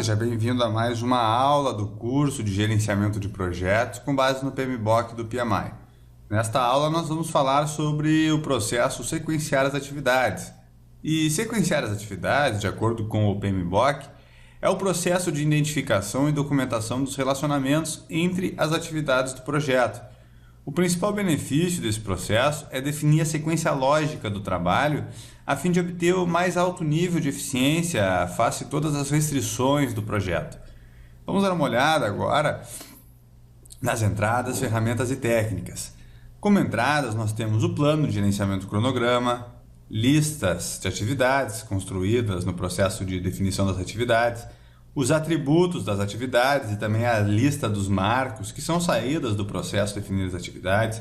Seja bem-vindo a mais uma aula do curso de Gerenciamento de Projetos com base no PMBOK do PMI. Nesta aula nós vamos falar sobre o processo sequenciar as atividades. E sequenciar as atividades, de acordo com o PMBOK, é o processo de identificação e documentação dos relacionamentos entre as atividades do projeto. O principal benefício desse processo é definir a sequência lógica do trabalho a fim de obter o mais alto nível de eficiência face a todas as restrições do projeto. Vamos dar uma olhada agora nas entradas, ferramentas e técnicas. Como entradas, nós temos o plano de gerenciamento cronograma, listas de atividades construídas no processo de definição das atividades, os atributos das atividades e também a lista dos marcos, que são saídas do processo de definir as atividades,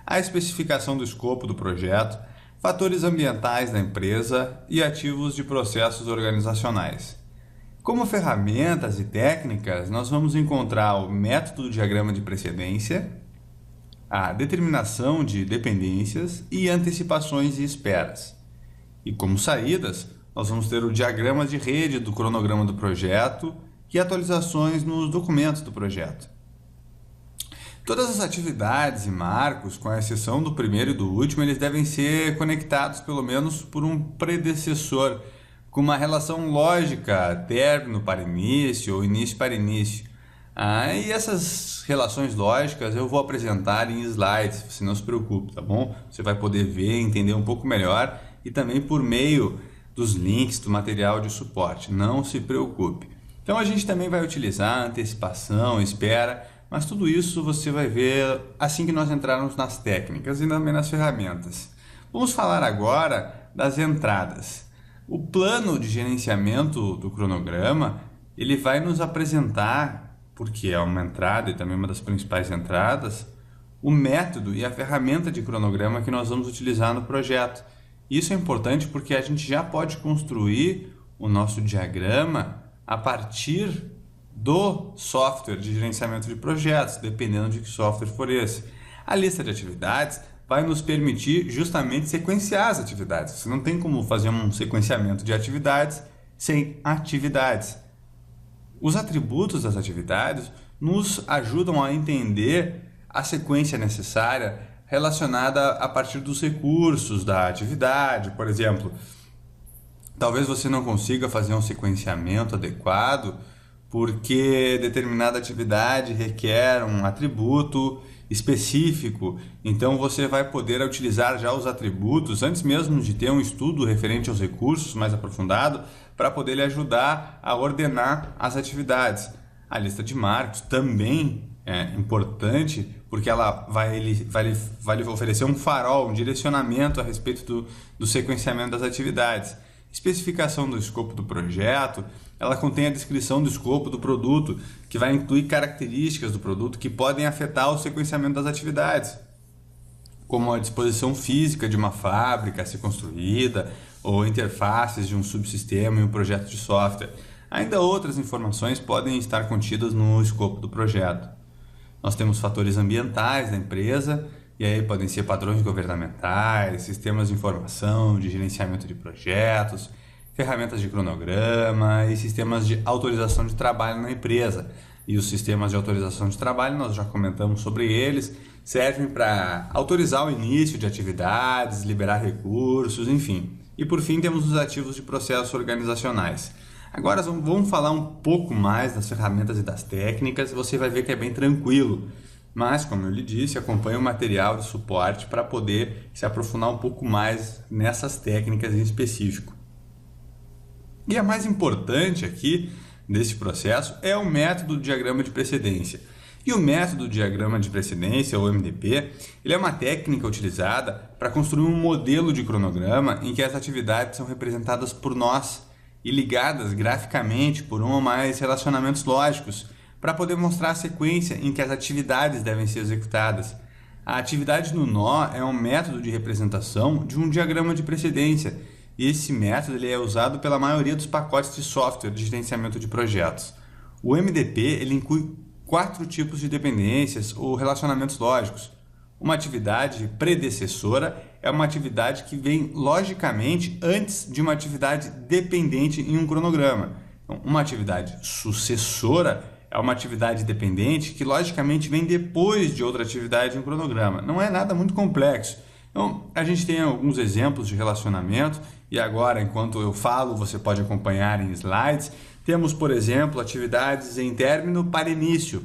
a especificação do escopo do projeto, fatores ambientais da empresa e ativos de processos organizacionais. Como ferramentas e técnicas, nós vamos encontrar o método do diagrama de precedência, a determinação de dependências e antecipações e esperas. E como saídas, nós vamos ter o diagrama de rede do cronograma do projeto e atualizações nos documentos do projeto. Todas as atividades e marcos, com exceção do primeiro e do último, eles devem ser conectados pelo menos por um predecessor, com uma relação lógica, término para início ou início para início. E essas relações lógicas eu vou apresentar em slides, você não se preocupe, tá bom? Você vai poder ver, entender um pouco melhor e também por meio dos links do material de suporte, não se preocupe. Então a gente também vai utilizar antecipação, espera, mas tudo isso você vai ver assim que nós entrarmos nas técnicas e também nas ferramentas. Vamos falar agora das entradas. O plano de gerenciamento do cronograma, ele vai nos apresentar, porque é uma entrada e também uma das principais entradas, o método e a ferramenta de cronograma que nós vamos utilizar no projeto. Isso é importante porque a gente já pode construir o nosso diagrama a partir do software de gerenciamento de projetos, dependendo de que software for esse. A lista de atividades vai nos permitir justamente sequenciar as atividades. Você não tem como fazer um sequenciamento de atividades sem atividades. Os atributos das atividades nos ajudam a entender a sequência necessária relacionada a partir dos recursos da atividade. Por exemplo, talvez você não consiga fazer um sequenciamento adequado porque determinada atividade requer um atributo específico. Então você vai poder utilizar já os atributos antes mesmo de ter um estudo referente aos recursos mais aprofundado para poder lhe ajudar a ordenar as atividades. A lista de marcos também é importante porque ela vai lhe oferecer um farol, um direcionamento a respeito do sequenciamento das atividades. Especificação do escopo do projeto, ela contém a descrição do escopo do produto, que vai incluir características do produto que podem afetar o sequenciamento das atividades, como a disposição física de uma fábrica a ser construída, ou interfaces de um subsistema em um projeto de software. Ainda outras informações podem estar contidas no escopo do projeto. Nós temos fatores ambientais da empresa, e aí podem ser padrões governamentais, sistemas de informação, de gerenciamento de projetos, ferramentas de cronograma e sistemas de autorização de trabalho na empresa. E os sistemas de autorização de trabalho, nós já comentamos sobre eles, servem para autorizar o início de atividades, liberar recursos, enfim. E por fim temos os ativos de processos organizacionais. Agora vamos falar um pouco mais das ferramentas e das técnicas, você vai ver que é bem tranquilo. Mas, como eu lhe disse, acompanhe o material de suporte para poder se aprofundar um pouco mais nessas técnicas em específico. E a mais importante aqui desse processo é o método do diagrama de precedência. E o método do diagrama de precedência, ou MDP, ele é uma técnica utilizada para construir um modelo de cronograma em que as atividades são representadas por nós e ligadas graficamente por um ou mais relacionamentos lógicos, para poder mostrar a sequência em que as atividades devem ser executadas. A atividade no nó é um método de representação de um diagrama de precedência, e esse método ele é usado pela maioria dos pacotes de software de gerenciamento de projetos. O MDP ele inclui 4 tipos de dependências ou relacionamentos lógicos. Uma atividade predecessora é uma atividade que vem logicamente antes de uma atividade dependente em um cronograma. Então, uma atividade sucessora é uma atividade dependente que logicamente vem depois de outra atividade em um cronograma. Não é nada muito complexo. Então, a gente tem alguns exemplos de relacionamento e agora, enquanto eu falo, você pode acompanhar em slides. Temos, por exemplo, atividades em término para início,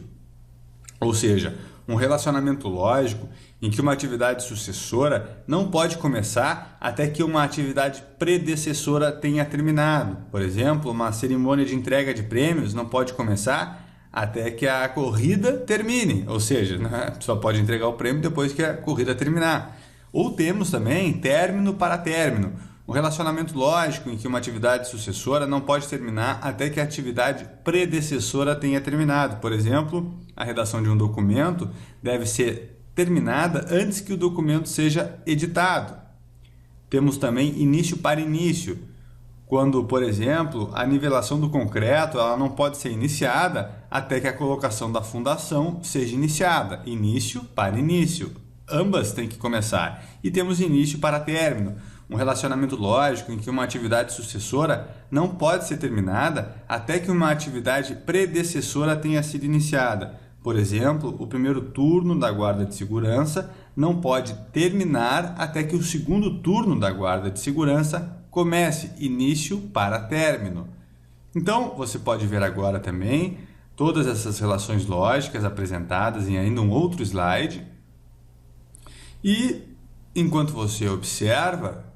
ou seja, um relacionamento lógico em que uma atividade sucessora não pode começar até que uma atividade predecessora tenha terminado. Por exemplo, uma cerimônia de entrega de prêmios não pode começar até que a corrida termine, ou seja, só pode entregar o prêmio depois que a corrida terminar. Ou temos também término para término, um relacionamento lógico em que uma atividade sucessora não pode terminar até que a atividade predecessora tenha terminado. Por exemplo, a redação de um documento deve ser terminada antes que o documento seja editado. Temos também início para início, quando, por exemplo, a nivelação do concreto ela não pode ser iniciada até que a colocação da fundação seja iniciada. Início para início. Ambas têm que começar. E temos início para término, um relacionamento lógico em que uma atividade sucessora não pode ser terminada até que uma atividade predecessora tenha sido iniciada. Por exemplo, o primeiro turno da guarda de segurança não pode terminar até que o segundo turno da guarda de segurança comece, início para término. Então, você pode ver agora também todas essas relações lógicas apresentadas em ainda um outro slide. E, enquanto você observa,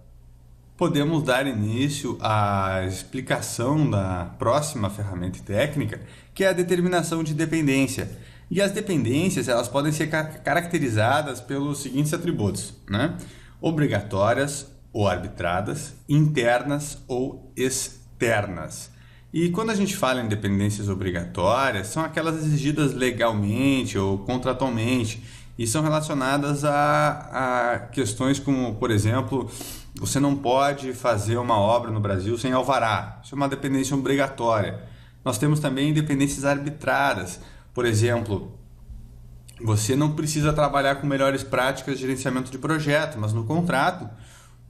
podemos dar início à explicação da próxima ferramenta técnica, que é a determinação de dependência. E as dependências elas podem ser caracterizadas pelos seguintes atributos, né? Obrigatórias ou arbitradas, internas ou externas. E quando a gente fala em dependências obrigatórias, são aquelas exigidas legalmente ou contratualmente e são relacionadas a questões como, por exemplo, você não pode fazer uma obra no Brasil sem alvará. Isso é uma dependência obrigatória. Nós temos também dependências arbitradas. Por exemplo, você não precisa trabalhar com melhores práticas de gerenciamento de projeto, mas no contrato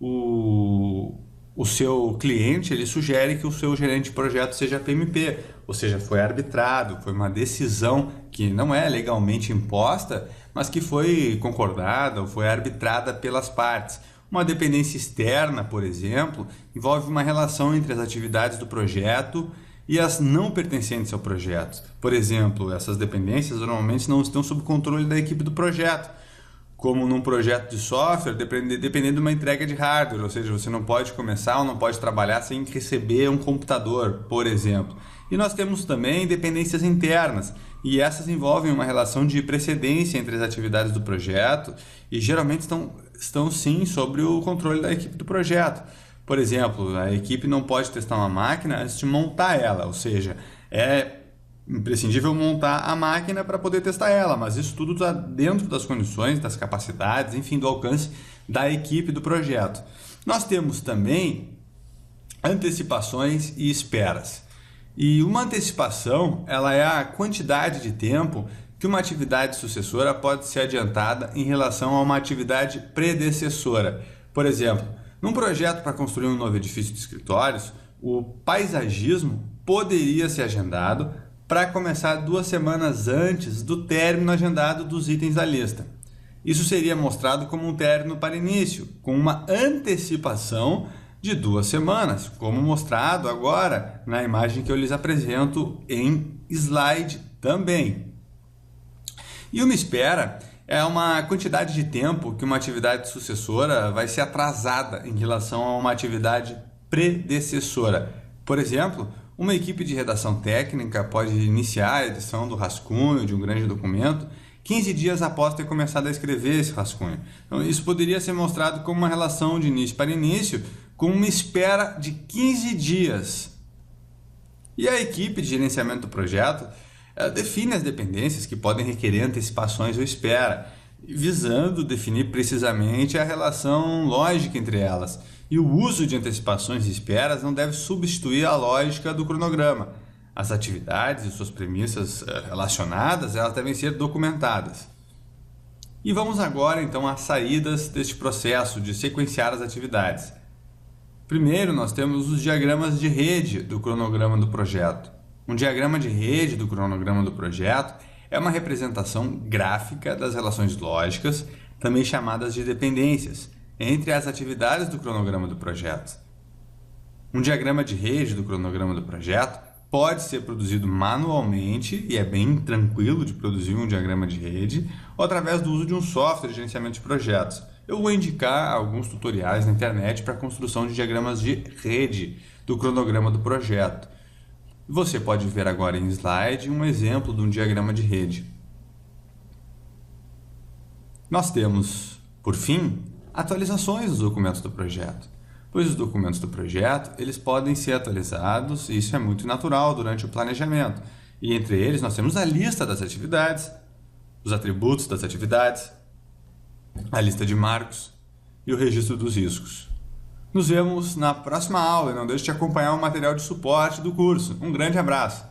o seu cliente ele sugere que o seu gerente de projeto seja PMP, ou seja, foi arbitrado, foi uma decisão que não é legalmente imposta, mas que foi concordada ou foi arbitrada pelas partes. Uma dependência externa, por exemplo, envolve uma relação entre as atividades do projeto e as não pertencentes ao projeto. Por exemplo, essas dependências normalmente não estão sob controle da equipe do projeto, como num projeto de software, dependendo de uma entrega de hardware, ou seja, você não pode começar ou não pode trabalhar sem receber um computador, por exemplo. E nós temos também dependências internas, e essas envolvem uma relação de precedência entre as atividades do projeto e geralmente estão sim sobre o controle da equipe do projeto. Por exemplo, a equipe não pode testar uma máquina antes de montar ela, ou seja, é imprescindível montar a máquina para poder testar ela, mas isso tudo está dentro das condições, das capacidades, enfim, do alcance da equipe do projeto. Nós temos também antecipações e esperas. E uma antecipação, ela é a quantidade de tempo que uma atividade sucessora pode ser adiantada em relação a uma atividade predecessora. Por exemplo, num projeto para construir um novo edifício de escritórios, o paisagismo poderia ser agendado para começar 2 semanas antes do término agendado dos itens da lista. Isso seria mostrado como um término para início, com uma antecipação de 2 semanas, como mostrado agora na imagem que eu lhes apresento em slide também. E uma espera é uma quantidade de tempo que uma atividade sucessora vai ser atrasada em relação a uma atividade predecessora. Por exemplo, uma equipe de redação técnica pode iniciar a edição do rascunho de um grande documento 15 dias após ter começado a escrever esse rascunho. Então, isso poderia ser mostrado como uma relação de início para início, com uma espera de 15 dias. E a equipe de gerenciamento do projeto define as dependências que podem requerer antecipações ou espera, visando definir precisamente a relação lógica entre elas. E o uso de antecipações e esperas não deve substituir a lógica do cronograma. As atividades e suas premissas relacionadas elas devem ser documentadas. E vamos agora então às saídas deste processo de sequenciar as atividades. Primeiro, nós temos os diagramas de rede do cronograma do projeto. Um diagrama de rede do cronograma do projeto é uma representação gráfica das relações lógicas, também chamadas de dependências, entre as atividades do cronograma do projeto. Um diagrama de rede do cronograma do projeto pode ser produzido manualmente, e é bem tranquilo de produzir um diagrama de rede, ou através do uso de um software de gerenciamento de projetos. Eu vou indicar alguns tutoriais na internet para a construção de diagramas de rede do cronograma do projeto. Você pode ver agora em slide um exemplo de um diagrama de rede. Nós temos, por fim, atualizações dos documentos do projeto, pois os documentos do projeto eles podem ser atualizados, e isso é muito natural durante o planejamento. E entre eles nós temos a lista das atividades, os atributos das atividades, a lista de marcos e o registro dos riscos. Nos vemos na próxima aula e não deixe de acompanhar o material de suporte do curso. Um grande abraço!